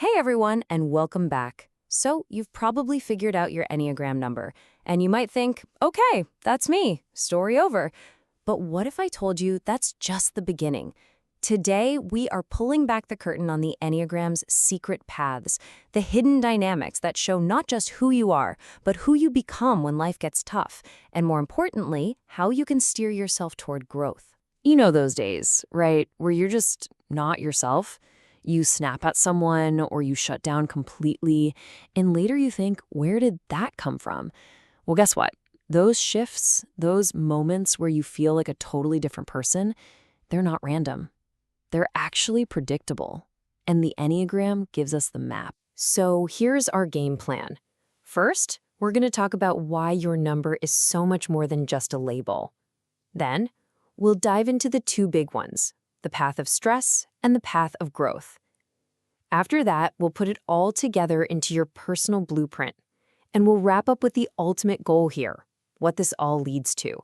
Hey everyone, and welcome back. So, you've probably figured out your Enneagram number, and you might think, okay, that's me, story over. But what if I told you that's just the beginning? Today, we are pulling back the curtain on the Enneagram's secret paths, the hidden dynamics that show not just who you are, but who you become when life gets tough, and more importantly, how you can steer yourself toward growth. You know those days, right, where you're just not yourself? You snap at someone or you shut down completely, and later you think, where did that come from? Well, guess what? Those shifts, those moments where you feel like a totally different person, they're not random. They're actually predictable. And the Enneagram gives us the map. So here's our game plan. First, we're going to talk about why your number is so much more than just a label. Then, we'll dive into the two big ones, the path of stress and the path of growth. After that, we'll put it all together into your personal blueprint, and we'll wrap up with the ultimate goal here, what this all leads to,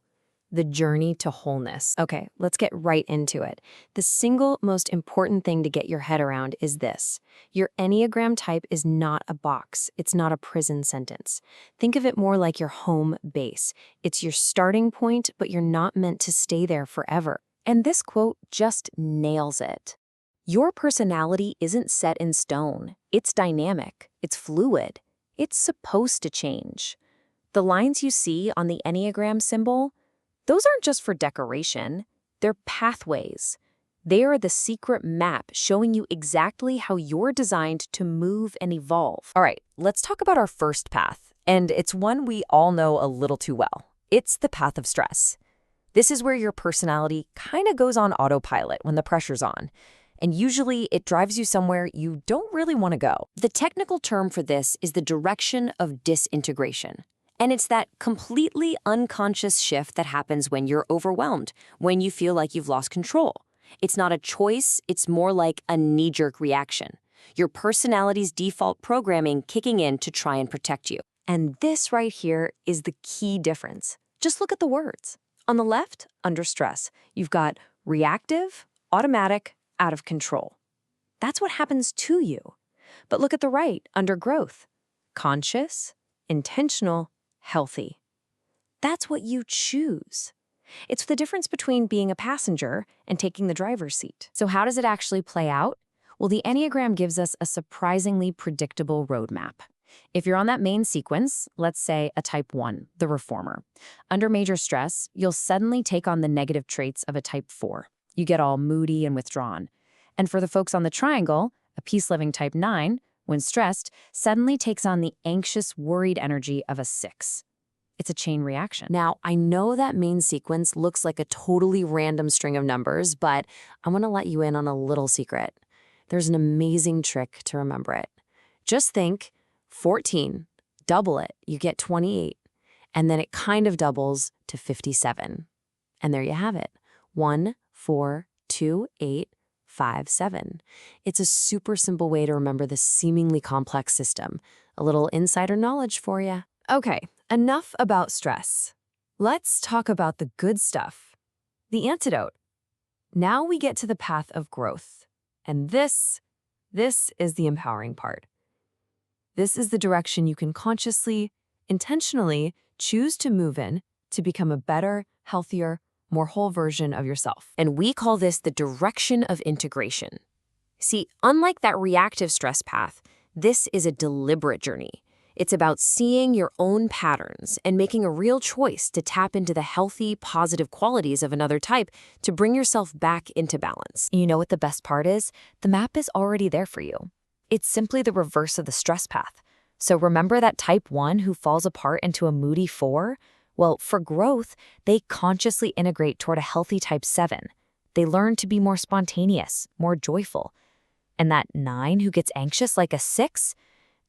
the journey to wholeness. Okay, let's get right into it. The single most important thing to get your head around is this. Your Enneagram type is not a box. It's not a prison sentence. Think of it more like your home base. It's your starting point, but you're not meant to stay there forever. And this quote just nails it. Your personality isn't set in stone. It's dynamic. It's fluid. It's supposed to change. The lines you see on the Enneagram symbol, those aren't just for decoration. They're pathways. They are the secret map showing you exactly how you're designed to move and evolve. All right, let's talk about our first path, and it's one we all know a little too well. It's the path of stress. This is where your personality kind of goes on autopilot when the pressure's on. And usually it drives you somewhere you don't really want to go. The technical term for this is the direction of disintegration. And it's that completely unconscious shift that happens when you're overwhelmed, when you feel like you've lost control. It's not a choice, it's more like a knee-jerk reaction. Your personality's default programming kicking in to try and protect you. And this right here is the key difference. Just look at the words. On the left, under stress, you've got reactive, automatic, out of control. That's what happens to you. But look at the right, under growth. Conscious, intentional, healthy. That's what you choose. It's the difference between being a passenger and taking the driver's seat. So how does it actually play out? Well, the Enneagram gives us a surprisingly predictable roadmap. If you're on that main sequence, let's say a type 1, the reformer, under major stress, you'll suddenly take on the negative traits of a type 4. You get all moody and withdrawn. And for the folks on the triangle, a peace-loving type 9, when stressed, suddenly takes on the anxious, worried energy of a 6. It's a chain reaction. Now, I know that main sequence looks like a totally random string of numbers, but I want to let you in on a little secret. There's an amazing trick to remember it. Just think 14, double it, you get 28, and then it kind of doubles to 57. And there you have it, 1, 4, 2, 8, 5, 7. It's a super simple way to remember this seemingly complex system. A little insider knowledge for you. Okay, enough about stress. Let's talk about the good stuff, the antidote. Now we get to the path of growth. And this is the empowering part. This is the direction you can consciously, intentionally choose to move in to become a better, healthier, more whole version of yourself. And we call this the direction of integration. See, unlike that reactive stress path, this is a deliberate journey. It's about seeing your own patterns and making a real choice to tap into the healthy, positive qualities of another type to bring yourself back into balance. And you know what the best part is? The map is already there for you. It's simply the reverse of the stress path. So remember that type 1 who falls apart into a moody 4? Well, for growth, they consciously integrate toward a healthy type 7. They learn to be more spontaneous, more joyful. And that 9 who gets anxious like a 6?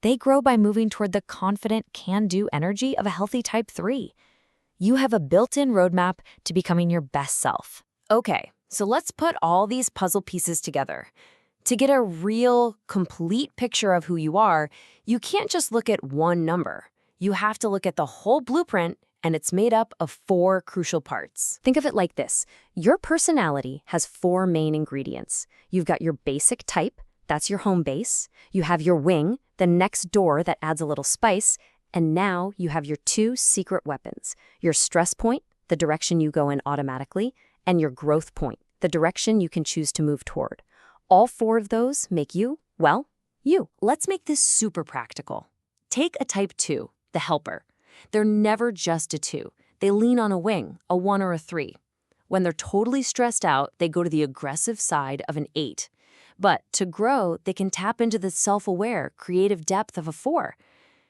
They grow by moving toward the confident, can-do energy of a healthy type 3. You have a built-in roadmap to becoming your best self. Okay, so let's put all these puzzle pieces together. To get a real, complete picture of who you are, you can't just look at one number. You have to look at the whole blueprint, and it's made up of 4 crucial parts. Think of it like this. Your personality has 4 main ingredients. You've got your basic type, That's your home base. You have your wing, the next door that adds a little spice, and now you have your two secret weapons, your stress point, the direction you go in automatically, and your growth point, the direction you can choose to move toward. All four of those make you, well, you. Let's make this super practical. Take a type 2, the helper. They're never just a 2. They lean on a wing, a 1 or a 3. When they're totally stressed out, they go to the aggressive side of an 8. But to grow, they can tap into the self-aware, creative depth of a 4.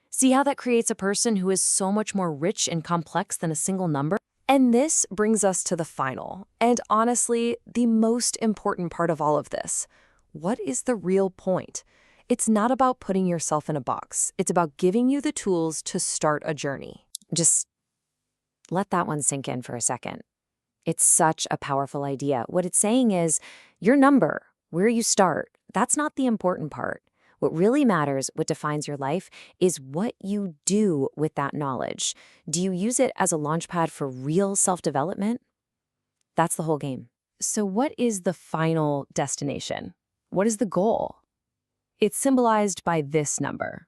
See how that creates a person who is so much more rich and complex than a single number? And this brings us to the final, and honestly, the most important part of all of this. What is the real point? It's not about putting yourself in a box. It's about giving you the tools to start a journey. Just let that one sink in for a second. It's such a powerful idea. What it's saying is, your number, where you start, that's not the important part. What really matters, what defines your life, is what you do with that knowledge. Do you use it as a launchpad for real self-development? That's the whole game. So what is the final destination? What is the goal? It's symbolized by this number,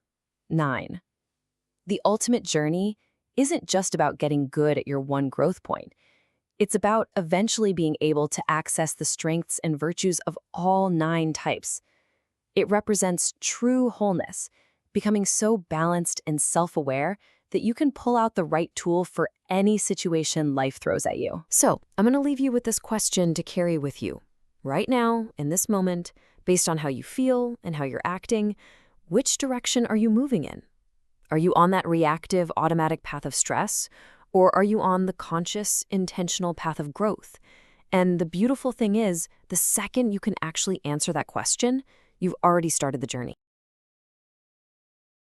9. The ultimate journey isn't just about getting good at your one growth point. It's about eventually being able to access the strengths and virtues of all 9 types. It represents true wholeness, becoming so balanced and self-aware that you can pull out the right tool for any situation life throws at you. So, I'm going to leave you with this question to carry with you. Right now, in this moment, based on how you feel and how you're acting, which direction are you moving in? Are you on that reactive, automatic path of stress? Or are you on the conscious, intentional path of growth? And the beautiful thing is, the second you can actually answer that question, you've already started the journey.